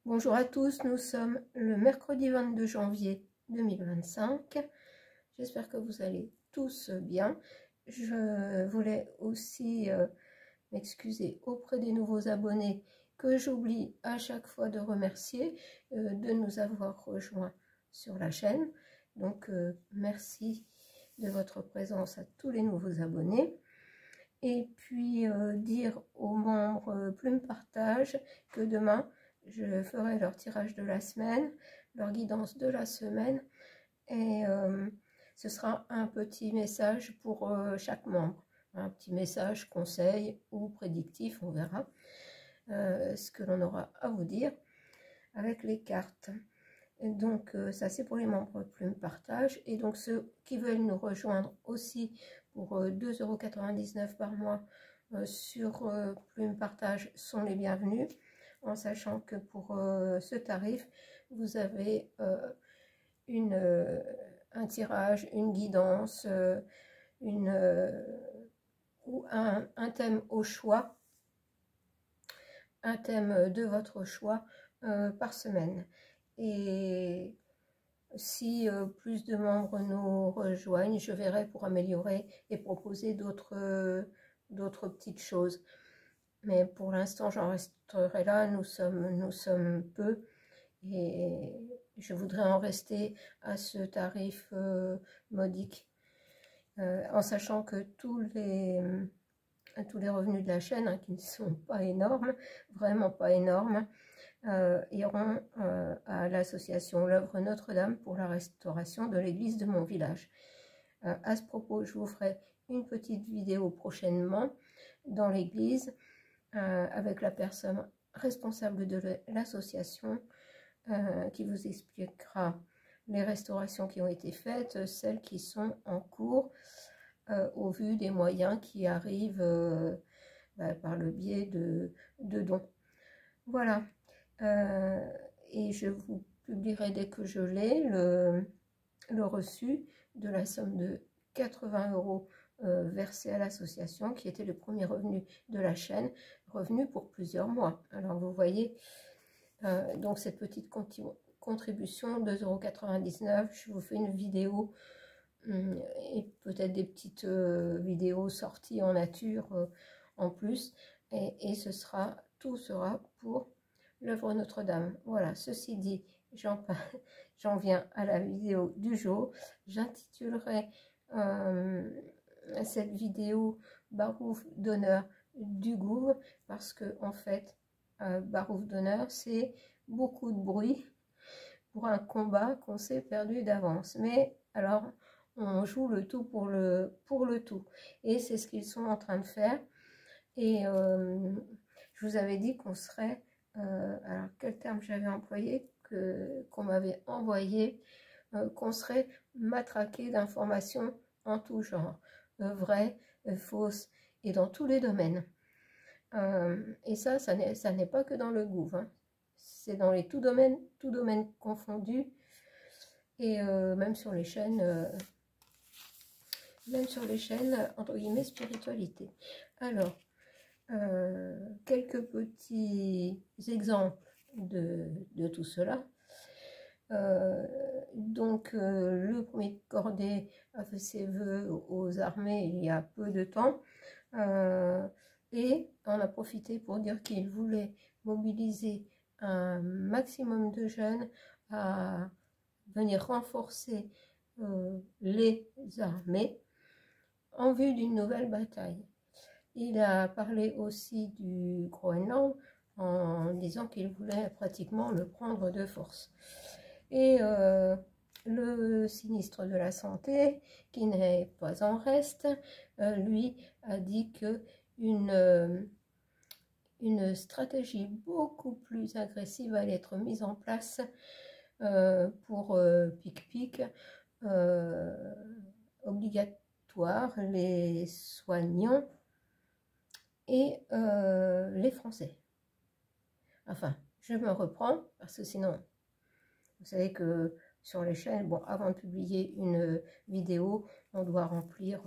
Bonjour à tous, nous sommes le mercredi 22 janvier 2025. J'espère que vous allez tous bien. Je voulais aussi m'excuser auprès des nouveaux abonnés que j'oublie à chaque fois de remercier de nous avoir rejoints sur la chaîne. Donc merci de votre présence à tous les nouveaux abonnés. Et puis dire aux membres Plume Partage que demain je ferai leur tirage de la semaine, leur guidance de la semaine, et ce sera un petit message pour chaque membre, un petit message conseil ou prédictif, on verra ce que l'on aura à vous dire avec les cartes. Et donc ça c'est pour les membres Plume Partage, et donc ceux qui veulent nous rejoindre aussi pour 2,99 € par mois sur Plume Partage sont les bienvenus, en sachant que pour ce tarif, vous avez un tirage, une guidance, ou un thème au choix, un thème de votre choix par semaine. Et si plus de membres nous rejoignent, je verrai pour améliorer et proposer d'autres petites choses. Mais pour l'instant, j'en resterai là. Nous sommes peu et je voudrais en rester à ce tarif modique, en sachant que tous les revenus de la chaîne, hein, qui ne sont pas énormes, vraiment pas énormes, iront à l'association L'Œuvre Notre-Dame pour la restauration de l'église de mon village. À ce propos, je vous ferai une petite vidéo prochainement dans l'église avec la personne responsable de l'association qui vous expliquera les restaurations qui ont été faites, celles qui sont en cours, au vu des moyens qui arrivent par le biais de dons. Voilà. Et je vous publierai dès que je l'ai le reçu de la somme de 80 € versé à l'association, qui était le premier revenu de la chaîne, revenu pour plusieurs mois. Alors vous voyez, donc cette petite contribution, 2,99 €, je vous fais une vidéo et peut-être des petites vidéos sorties en nature en plus, et tout sera pour l'œuvre Notre-Dame. Voilà, ceci dit, j'en viens à la vidéo du jour. J'intitulerai cette vidéo Barouf d'honneur du Gouv, parce que en fait Barouf d'honneur, c'est beaucoup de bruit pour un combat qu'on s'est perdu d'avance. Mais alors on joue le tout pour le tout, et c'est ce qu'ils sont en train de faire. Et je vous avais dit qu'on serait alors quel terme j'avais employé, qu'on m'avait envoyé, qu'on serait matraqué d'informations en tout genre, vraies, fausses, et dans tous les domaines. Et ça n'est pas que dans le Gouv, hein. C'est dans les tout domaines confondus, et même sur les chaînes entre guillemets spiritualité. Alors quelques petits exemples de tout cela. Donc le premier de cordée a fait ses vœux aux armées il y a peu de temps, et on a profité pour dire qu'il voulait mobiliser un maximum de jeunes à venir renforcer les armées en vue d'une nouvelle bataille. Il a parlé aussi du Groenland en disant qu'il voulait pratiquement le prendre de force. Et le sinistre de la santé, qui n'est pas en reste, lui a dit que une stratégie beaucoup plus agressive allait être mise en place pour Pic-Pic, obligatoire, les soignants et les Français. Enfin, je me reprends, parce que sinon, vous savez que sur les chaînes, bon, avant de publier une vidéo, on doit remplir,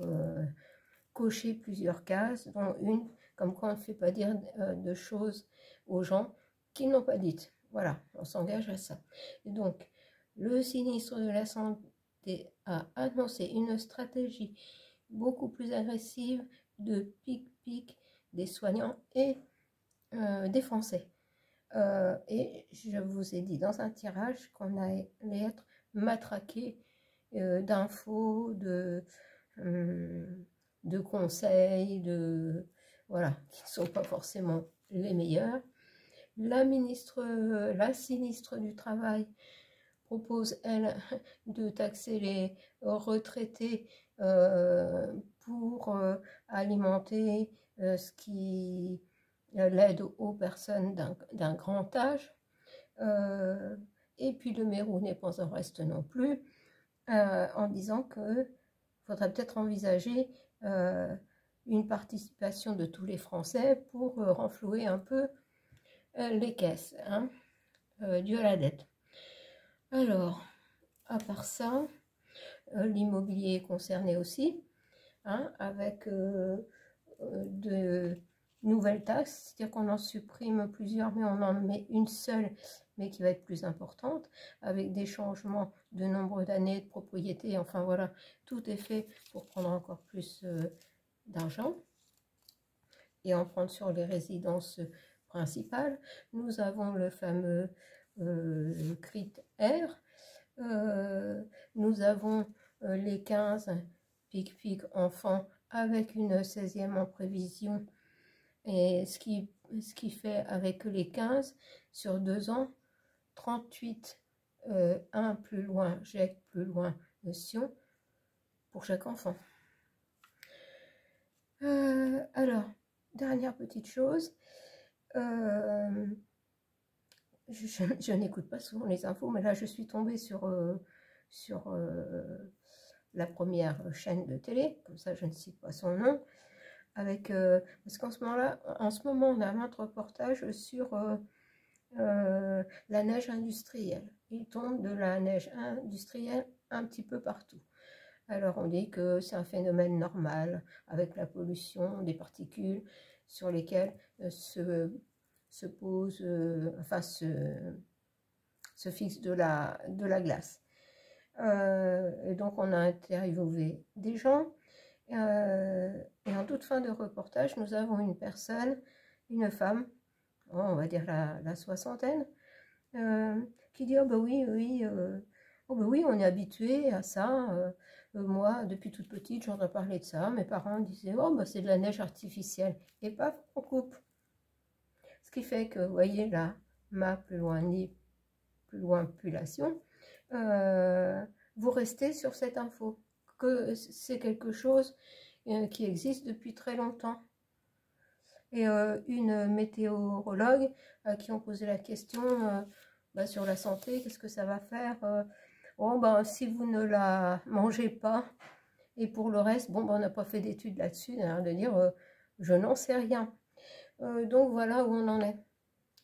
cocher plusieurs cases, dont une, comme quoi on ne fait pas dire de choses aux gens qui n'ont pas dites. Voilà, on s'engage à ça. Et donc, le sinistre de la santé a annoncé une stratégie beaucoup plus agressive de pic-pic des soignants et des Français. Et je vous ai dit dans un tirage qu'on allait être matraqué d'infos, de conseils, voilà, qui ne sont pas forcément les meilleurs. La sinistre du Travail propose, elle, de taxer les retraités pour alimenter l'aide aux personnes d'un grand âge. Et puis le Mérou n'est pas en reste non plus, en disant qu'il faudrait peut-être envisager une participation de tous les Français pour renflouer un peu les caisses, hein, dues à la dette. Alors, à part ça, l'immobilier est concerné aussi, hein, avec de nouvelles taxes, c'est-à-dire qu'on en supprime plusieurs, mais on en met une seule, mais qui va être plus importante, avec des changements de nombre d'années de propriété, enfin voilà, tout est fait pour prendre encore plus d'argent et en prendre sur les résidences principales. Nous avons le fameux CRIT R, nous avons les 15 pic-pic enfants avec une 16e en prévision, et ce qui fait avec les 15 sur 2 ans, 38 1 plus loin, GEC plus loin, Sion, pour chaque enfant. Alors, dernière petite chose, je n'écoute pas souvent les infos, mais là je suis tombée sur la première chaîne de télé, comme ça je ne cite pas son nom, avec parce qu'en ce moment on a un autre reportage sur la neige industrielle. Il tombe de la neige industrielle un petit peu partout. Alors on dit que c'est un phénomène normal avec la pollution des particules sur lesquelles se pose, enfin se fixe de la glace. Et donc on a interviewé des gens, et en toute fin de reportage, nous avons une personne, une femme, on va dire la soixantaine, qui dit: oh bah oui, oh bah oui, on est habitué à ça. Moi, depuis toute petite, j'entends parler de ça. Mes parents disaient: oh bah c'est de la neige artificielle. Et paf, on coupe. Ce qui fait que, vous voyez là, plus loin ni plus loin population, vous restez sur cette info, que c'est quelque chose qui existe depuis très longtemps. Et une météorologue à qui on posait la question sur la santé, qu'est-ce que ça va faire, oh, si vous ne la mangez pas, et pour le reste, bon, on n'a pas fait d'études là-dessus, de dire je n'en sais rien. Donc voilà où on en est.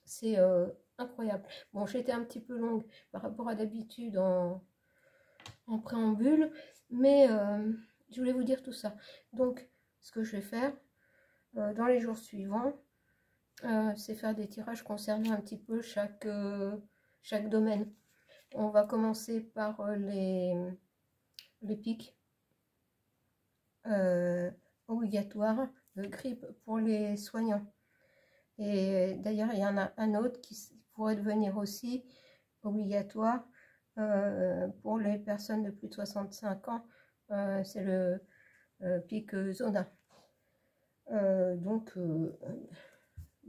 C'est incroyable. Bon, j'étais un petit peu longue par rapport à d'habitude en préambule, mais je voulais vous dire tout ça. Donc, ce que je vais faire dans les jours suivants, c'est faire des tirages concernant un petit peu chaque domaine. On va commencer par les pics obligatoires de grippe pour les soignants. Et d'ailleurs, il y en a un autre qui pourrait devenir aussi obligatoire pour les personnes de plus de 65 ans. C'est le pic Zona. Donc,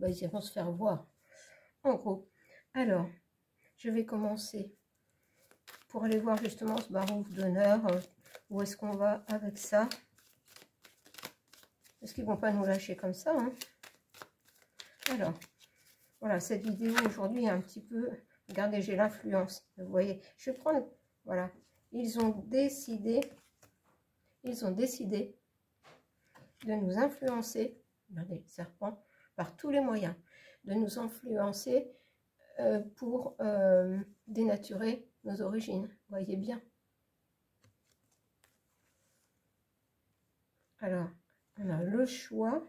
ils iront se faire voir. En gros, alors, je vais commencer pour aller voir justement ce barouf d'honneur. Où est-ce qu'on va avec ça? Parce qu'ils ne vont pas nous lâcher comme ça, hein. Alors, voilà, cette vidéo aujourd'hui est un petit peu... Regardez, j'ai l'influence. Vous voyez, je vais prendre... Voilà, ils ont décidé de nous influencer, regardez, le serpent, par tous les moyens, de nous influencer pour dénaturer nos origines. Vous voyez bien. Alors, on a le choix.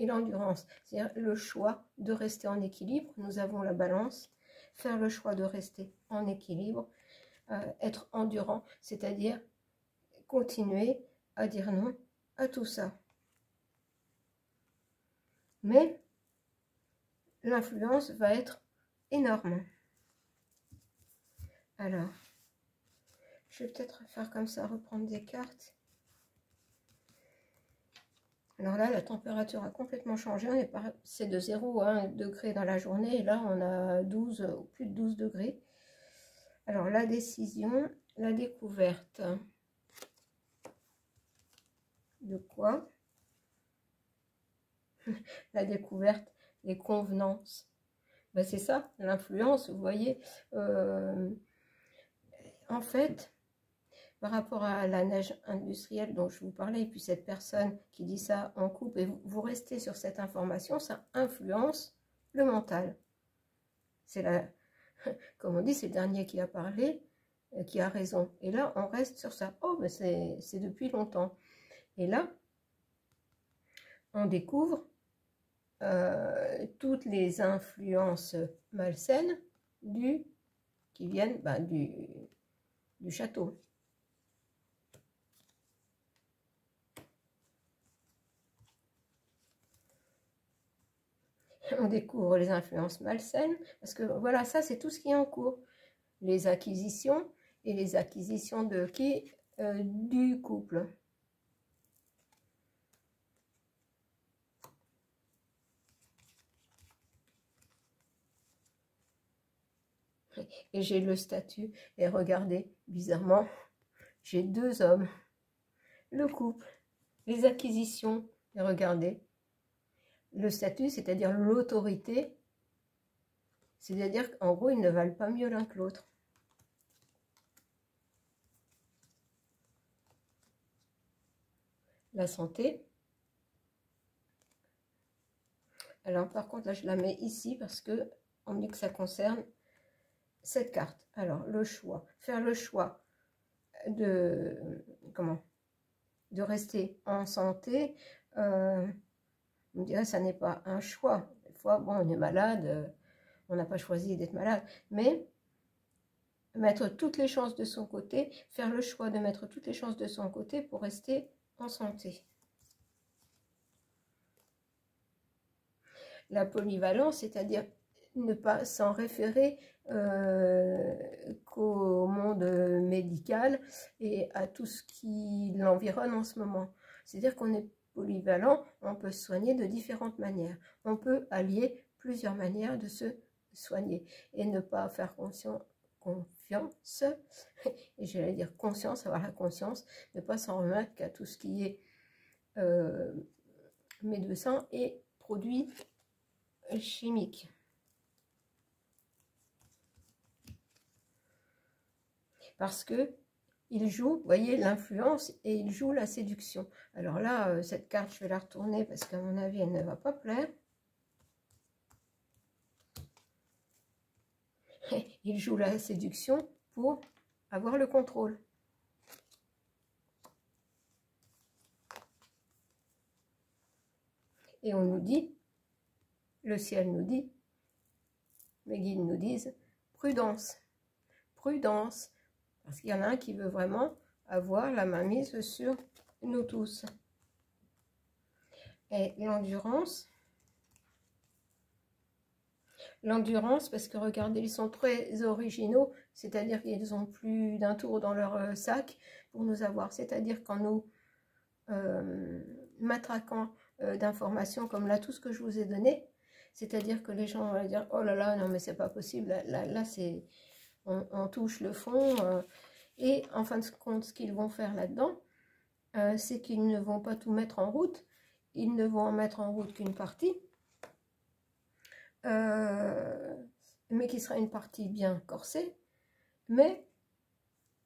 et l'endurance, c'est-à-dire le choix de rester en équilibre. Nous avons la balance, faire le choix de rester en équilibre, être endurant, c'est-à-dire continuer à dire non à tout ça. Mais l'influence va être énorme. Alors, je vais peut-être faire comme ça, reprendre des cartes. Alors là, la température a complètement changé. On est passé de 0 à 1 degré dans la journée. Et là, on a 12, plus de 12 degrés. Alors, la décision, la découverte. De quoi? La découverte, les convenances. Ben, c'est ça, l'influence, vous voyez. En fait, par rapport à la neige industrielle dont je vous parlais, et puis cette personne qui dit ça en couple, et vous restez sur cette information, ça influence le mental. C'est la, comme on dit, c'est le dernier qui a parlé, qui a raison. Et là, on reste sur ça. Oh, mais c'est depuis longtemps. Et là, on découvre toutes les influences malsaines qui viennent du château. On découvre les influences malsaines, parce que voilà, ça c'est tout ce qui est en cours. Les acquisitions, et les acquisitions de qui? Du couple. Et j'ai le statut, et regardez, bizarrement, j'ai 2 hommes. Le couple, les acquisitions, et regardez, le statut, c'est-à-dire l'autorité, c'est-à-dire qu'en gros, ils ne valent pas mieux l'un que l'autre. La santé. Alors, par contre, là, je la mets ici parce que on me dit que ça concerne cette carte. Alors, le choix. Faire le choix de rester en santé. On me dirait, ça n'est pas un choix. Des fois, bon, on est malade, on n'a pas choisi d'être malade. Mais mettre toutes les chances de son côté, faire le choix de mettre toutes les chances de son côté pour rester en santé. La polyvalence, c'est-à-dire ne pas s'en référer qu'au monde médical et à tout ce qui l'environne en ce moment. C'est-à-dire qu'on est polyvalent, on peut se soigner de différentes manières. On peut allier plusieurs manières de se soigner et ne pas faire confiance, et j'allais dire conscience, avoir la conscience, ne pas s'en remettre qu'à tout ce qui est médecin et produits chimiques. Parce que il joue, vous voyez, l'influence et il joue la séduction. Alors là, cette carte, je vais la retourner parce qu'à mon avis, elle ne va pas plaire. Il joue la séduction pour avoir le contrôle. Et on nous dit, le ciel nous dit, mes guides nous disent, prudence, prudence. Parce qu'il y en a un qui veut vraiment avoir la mainmise sur nous tous. Et l'endurance, parce que regardez, ils sont très originaux, c'est-à-dire qu'ils ont plus d'un tour dans leur sac pour nous avoir. C'est-à-dire qu'en nous matraquant d'informations comme là, tout ce que je vous ai donné, c'est-à-dire que les gens vont dire, oh là là, non mais c'est pas possible, là c'est, on touche le fond, et en fin de compte, ce qu'ils vont faire là-dedans, c'est qu'ils ne vont pas tout mettre en route, ils ne vont en mettre en route qu'une partie, mais qui sera une partie bien corsée, mais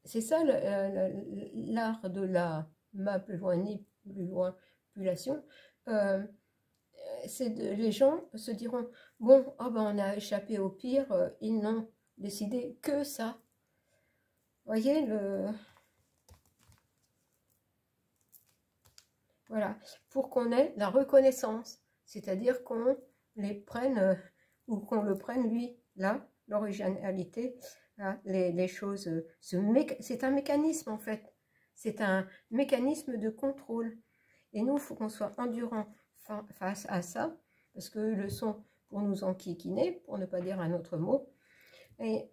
c'est ça l'art de la manipulation. Les gens se diront, bon, oh ben on a échappé au pire, ils n'ont décidé que ça. Voyez voilà, pour qu'on ait la reconnaissance. c'est-à-dire qu'on les prenne, ou qu'on le prenne lui, là, l'originalité, les choses, c'est un mécanisme en fait, c'est un mécanisme de contrôle. Et nous, il faut qu'on soit endurant face à ça, parce que le sont pour nous enquiquiner, pour ne pas dire un autre mot. Et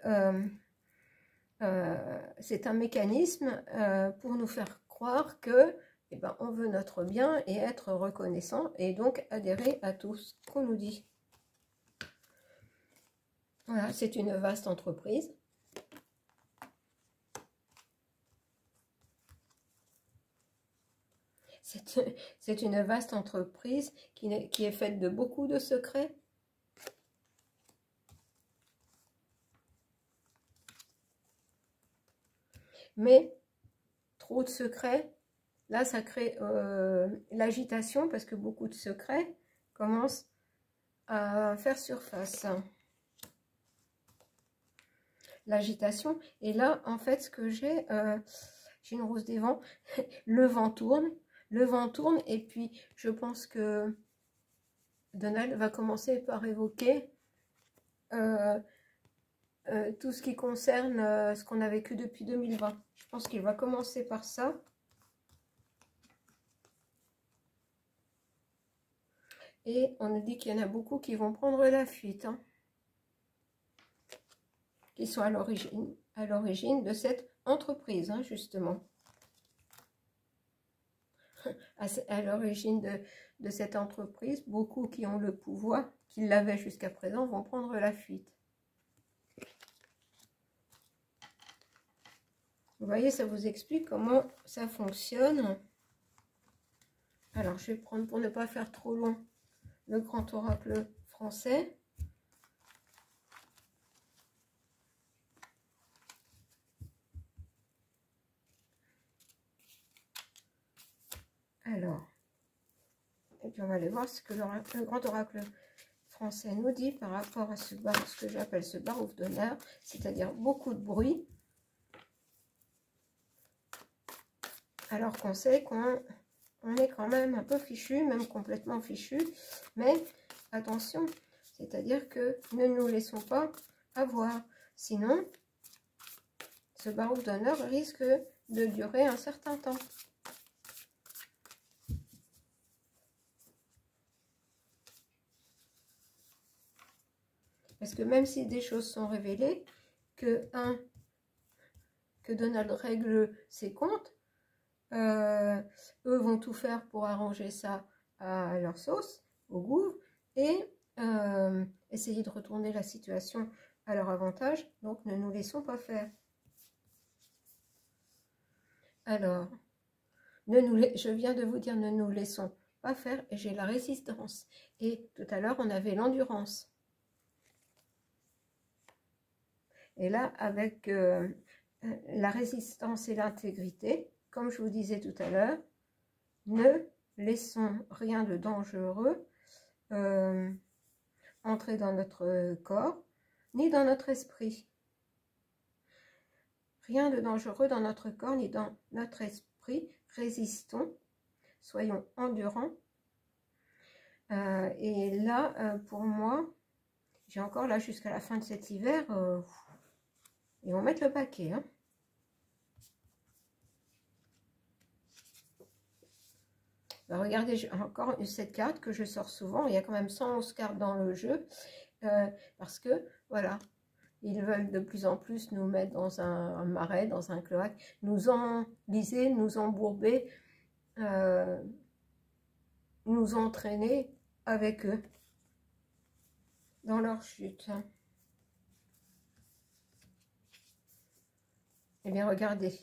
c'est un mécanisme pour nous faire croire que eh ben, on veut notre bien et être reconnaissant et donc adhérer à tout ce qu'on nous dit. Voilà, c'est une vaste entreprise. C'est une vaste entreprise qui est faite de beaucoup de secrets. Mais trop de secrets, là ça crée l'agitation parce que beaucoup de secrets commencent à faire surface. L'agitation, et là en fait ce que j'ai une rose des vents, le vent tourne et puis je pense que Donald va commencer par évoquer tout ce qui concerne ce qu'on a vécu depuis 2020. Je pense qu'il va commencer par ça. Et on nous dit qu'il y en a beaucoup qui vont prendre la fuite, hein, qui sont à l'origine de cette entreprise, hein, justement. À l'origine de cette entreprise, beaucoup qui ont le pouvoir, qui l'avaient jusqu'à présent, vont prendre la fuite. Vous voyez, ça vous explique comment ça fonctionne. Alors, je vais prendre, pour ne pas faire trop long, le grand oracle français. Alors, et puis on va aller voir ce que le grand oracle français nous dit par rapport à ce que j'appelle ce barouf d'honneur, c'est-à-dire beaucoup de bruit, alors qu'on sait qu'on est quand même un peu fichu, même complètement fichu, mais attention, c'est-à-dire que ne nous laissons pas avoir, sinon ce barouf d'honneur risque de durer un certain temps. Parce que même si des choses sont révélées, que Donald règle ses comptes, eux vont tout faire pour arranger ça à leur sauce, au goût, et essayer de retourner la situation à leur avantage. Donc ne nous laissons pas faire. Alors, je viens de vous dire ne nous laissons pas faire, et j'ai la résistance. Et tout à l'heure, on avait l'endurance. Et là, avec la résistance et l'intégrité, comme je vous disais tout à l'heure, ne laissons rien de dangereux entrer dans notre corps, ni dans notre esprit. Rien de dangereux dans notre corps, ni dans notre esprit. Résistons, soyons endurants. Et là, pour moi, j'ai encore là jusqu'à la fin de cet hiver... ils vont mettre le paquet. Hein. Ben regardez, j'ai encore cette carte que je sors souvent. Il y a quand même 111 cartes dans le jeu. Parce que, voilà, ils veulent de plus en plus nous mettre dans un marais, dans un cloaque, nous enliser, nous embourber, nous entraîner avec eux dans leur chute. Eh bien, regardez,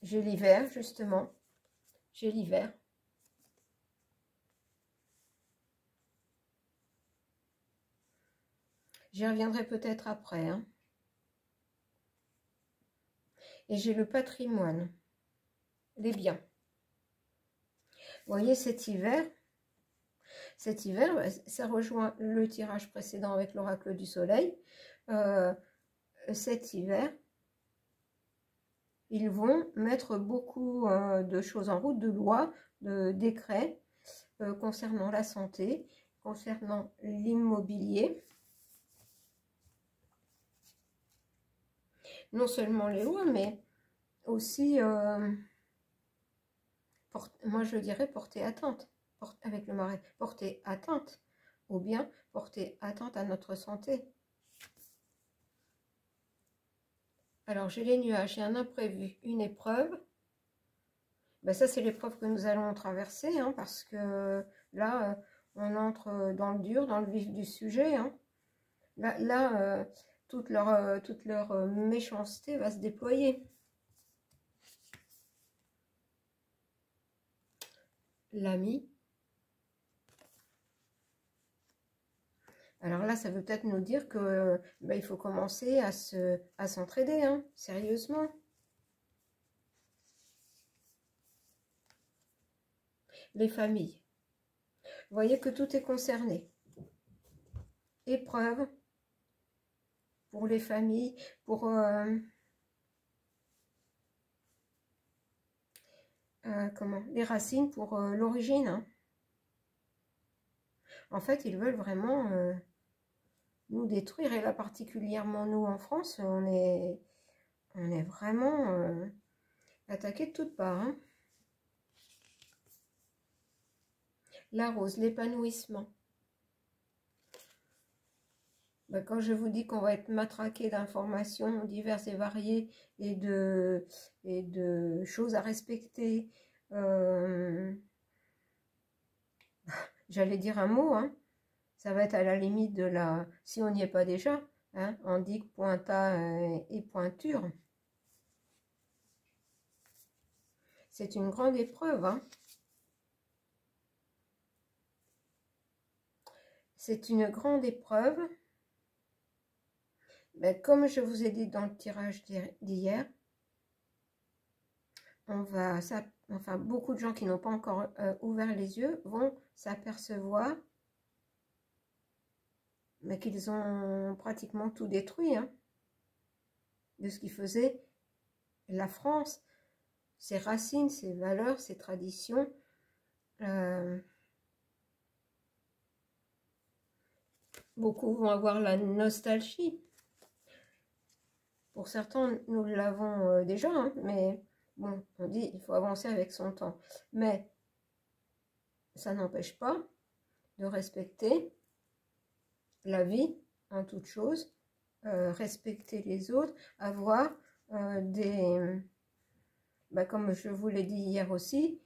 j'ai l'hiver, justement. J'ai l'hiver. J'y reviendrai peut-être après. Hein. Et j'ai le patrimoine, les biens. Vous voyez, cet hiver, ça rejoint le tirage précédent avec l'oracle du soleil. Cet hiver, ils vont mettre beaucoup de choses en route, de lois, de décrets concernant la santé. concernant l'immobilier. Non seulement les lois, mais aussi, moi je dirais porter atteinte, avec le marais, porter atteinte, ou bien porter atteinte à notre santé. Alors j'ai les nuages, j'ai un imprévu, une épreuve. Ben, ça c'est l'épreuve que nous allons traverser, hein, parce que là, on entre dans le dur, dans le vif du sujet. Hein. Là toute leur méchanceté va se déployer. L'ami. Alors là, ça veut peut-être nous dire que ben, il faut commencer à s'entraider, hein, sérieusement. Les familles. Vous voyez que tout est concerné. Épreuve pour les familles, pour les racines, pour l'origine. Hein. En fait, ils veulent vraiment nous détruire. Et là, particulièrement nous en France, on est vraiment attaqué de toutes parts. Hein. La rose, l'épanouissement. Ben, quand je vous dis qu'on va être matraqué d'informations diverses et variées et de choses à respecter, j'allais dire un mot, hein, ça va être à la limite de la... Si on n'y est pas déjà, hein, on dit que pointa et pointure. C'est une grande épreuve, hein. C'est une grande épreuve. Ben, comme je vous ai dit dans le tirage d'hier, enfin, beaucoup de gens qui n'ont pas encore ouvert les yeux vont s'apercevoir mais qu'ils ont pratiquement tout détruit, hein, de ce qui faisait la France, ses racines, ses valeurs, ses traditions. Beaucoup vont avoir la nostalgie. Pour certains, nous l'avons déjà, hein, mais bon, on dit il faut avancer avec son temps. Mais ça n'empêche pas de respecter la vie en toute chose, respecter les autres, avoir comme je vous l'ai dit hier aussi,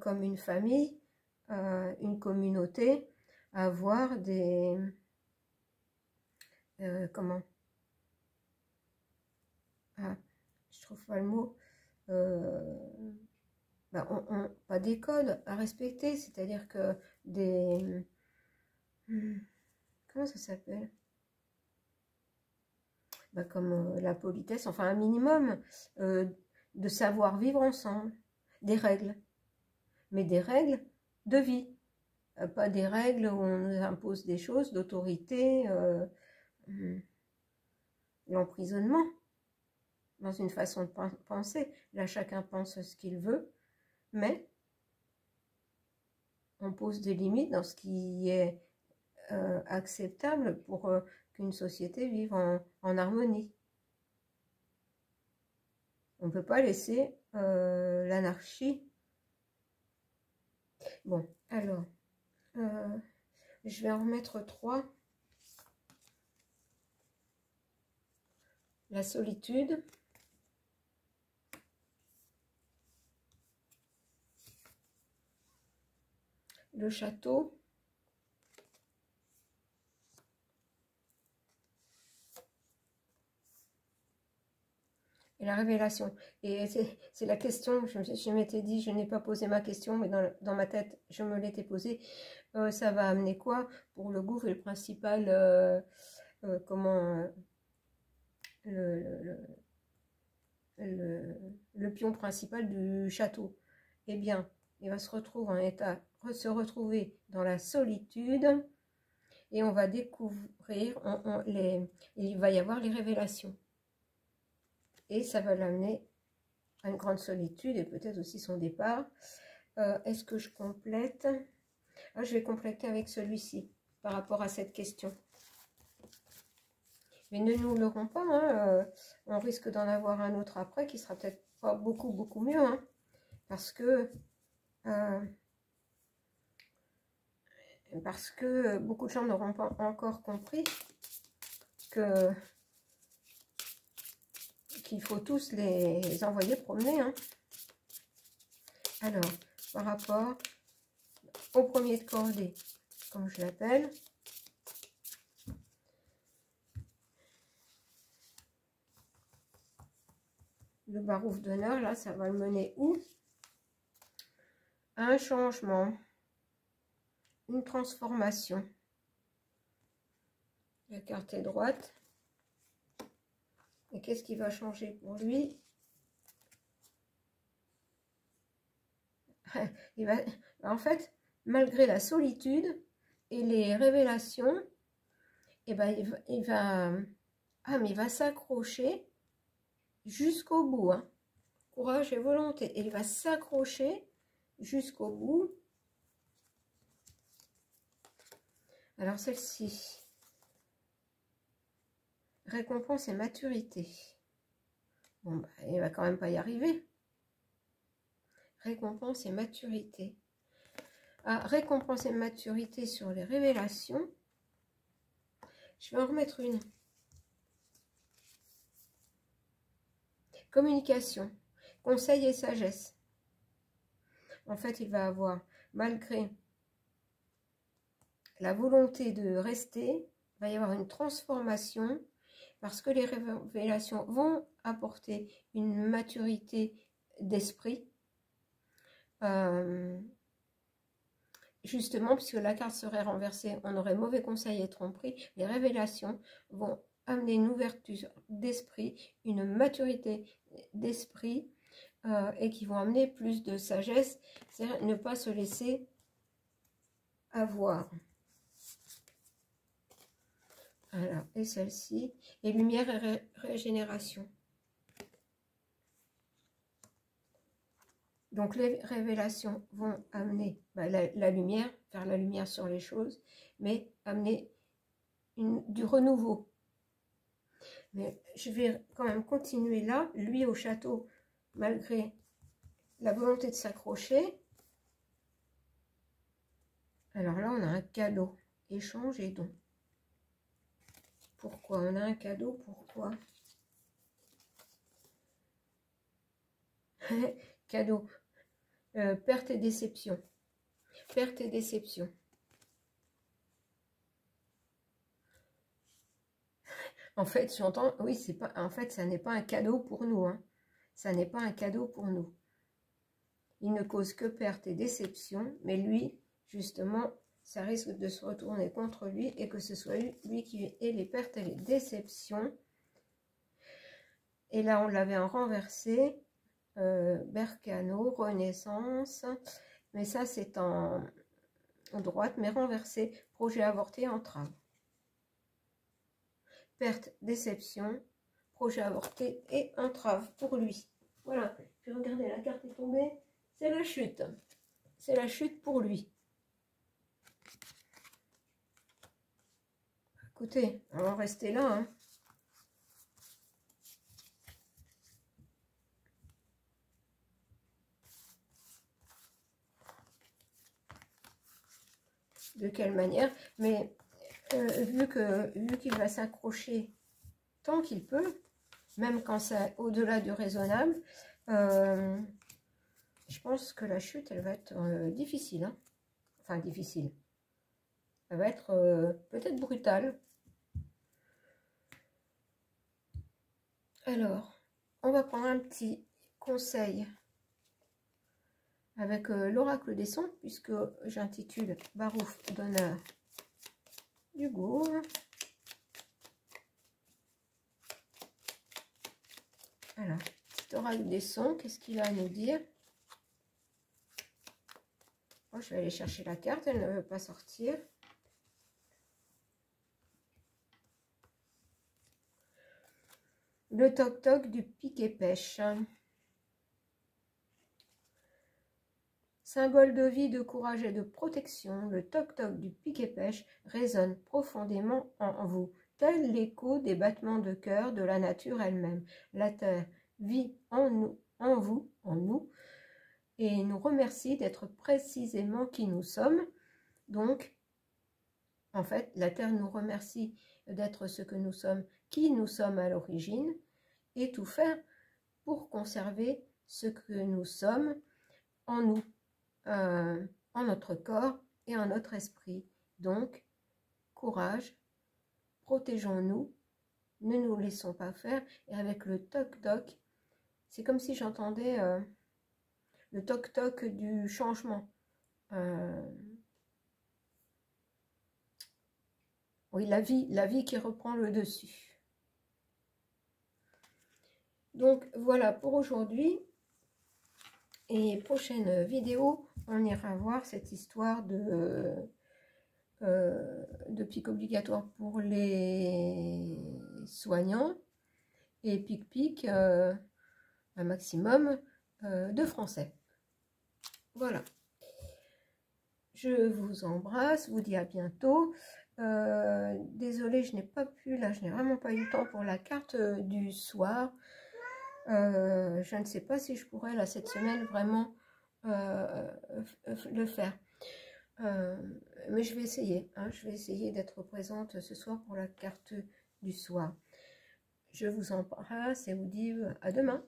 comme une famille, une communauté, avoir des... comment ah, je trouve pas le mot. Pas des codes à respecter, c'est-à-dire que des... comment ça s'appelle, comme la politesse, enfin un minimum de savoir vivre ensemble, des règles, mais des règles de vie, pas des règles où on nous impose des choses d'autorité, l'emprisonnement dans une façon de penser. Là, chacun pense ce qu'il veut, mais on pose des limites dans ce qui est acceptable pour qu'une société vive en harmonie. On ne peut pas laisser l'anarchie. Bon, alors, je vais en remettre 3. La solitude. Le château. Et la révélation. Et c'est la question, je m'étais dit, je n'ai pas posé ma question, mais dans ma tête, je me l'étais posée. Ça va amener quoi pour le gouffre et le principal, le pion principal du château. Eh bien, il va se retrouver dans la solitude et on va découvrir, il va y avoir les révélations. Et ça va l'amener à une grande solitude et peut-être aussi son départ. Est-ce que je complète? Je vais compléter avec celui-ci. par rapport à cette question. Mais ne nous leurrons pas, hein, on risque d'en avoir un autre après qui sera peut-être pas beaucoup mieux, hein, parce que beaucoup de gens n'auront pas encore compris qu'il faut tous les envoyer promener, hein. Alors, par rapport au premier de cordée, comme je l'appelle, le barouf d'honneur, là, ça va le mener où? Un changement, une transformation. La carte est droite. Et qu'est-ce qui va changer pour lui? En fait, malgré la solitude et les révélations, eh ben, il va s'accrocher jusqu'au bout, hein. Courage et volonté. Et il va s'accrocher jusqu'au bout. Alors celle-ci, récompense et maturité. Bon, bah, il va quand même pas y arriver. Récompense et maturité. Ah, récompense et maturité sur les révélations. Je vais en remettre une. Communication, conseil et sagesse. En fait, il va avoir, malgré la volonté de rester, il va y avoir une transformation parce que les révélations vont apporter une maturité d'esprit. Justement, puisque la carte serait renversée, on aurait mauvais conseil et tromperie. Les révélations vont amener une ouverture d'esprit, une maturité d'esprit et qui vont amener plus de sagesse, c'est-à-dire ne pas se laisser avoir. Alors, et celle-ci, et lumière et régénération. Donc les révélations vont amener la lumière, faire la lumière sur les choses, mais amener du renouveau. Mais je vais quand même continuer là, lui au château, malgré la volonté de s'accrocher. Alors là, on a un cadeau, échange et don. Pourquoi on a un cadeau? Pourquoi? Cadeau. Perte et déception. Perte et déception. En fait, j'entends, oui, c'est pas, en fait, ça n'est pas un cadeau pour nous, hein. Ça n'est pas un cadeau pour nous. Il ne cause que perte et déception, mais lui, justement, ça risque de se retourner contre lui et que ce soit lui qui ait les pertes et les déceptions. Et là, on l'avait en renversé, Bercano, Renaissance, mais ça, c'est en droite, mais renversé, projet avorté, entrave. Perte, déception, projet avorté et entrave pour lui. Voilà, puis regardez, la carte est tombée, c'est la chute. C'est la chute pour lui. Écoutez, on va rester là, hein. De quelle manière? Mais vu qu'il va s'accrocher tant qu'il peut, même quand c'est au-delà du raisonnable, je pense que la chute, elle va être difficile, hein. Enfin, difficile. Elle va être peut-être brutale. Alors, on va prendre un petit conseil avec l'oracle des sons, puisque j'intitule Barouf d'honneur du Gour. Alors, petit oracle des sons, qu'est-ce qu'il va nous dire? Oh, je vais aller chercher la carte, elle ne veut pas sortir. Le toc-toc du pic et pêche. Symbole de vie, de courage et de protection, le toc-toc du piquet-pêche résonne profondément en vous, tel l'écho des battements de cœur de la nature elle-même. La terre vit en nous, en vous, en nous, et nous remercie d'être précisément qui nous sommes. Donc, en fait, la terre nous remercie d'être ce que nous sommes, qui nous sommes à l'origine, et tout faire pour conserver ce que nous sommes en nous, en notre corps et en notre esprit. Donc, courage, protégeons-nous, ne nous laissons pas faire. Et avec le toc-toc, c'est comme si j'entendais le toc-toc du changement. Oui, la vie qui reprend le dessus. Donc voilà pour aujourd'hui. Et prochaine vidéo, on ira voir cette histoire de pic obligatoire pour les soignants et pic-pic un maximum de français. Voilà. Je vous embrasse, vous dis à bientôt. Désolée, je n'ai pas pu, là, je n'ai vraiment pas eu le temps pour la carte du soir. Je ne sais pas si je pourrais, là, cette semaine, vraiment le faire. Mais je vais essayer, hein, je vais essayer d'être présente ce soir pour la carte du soir. Je vous embrasse et vous dis à demain.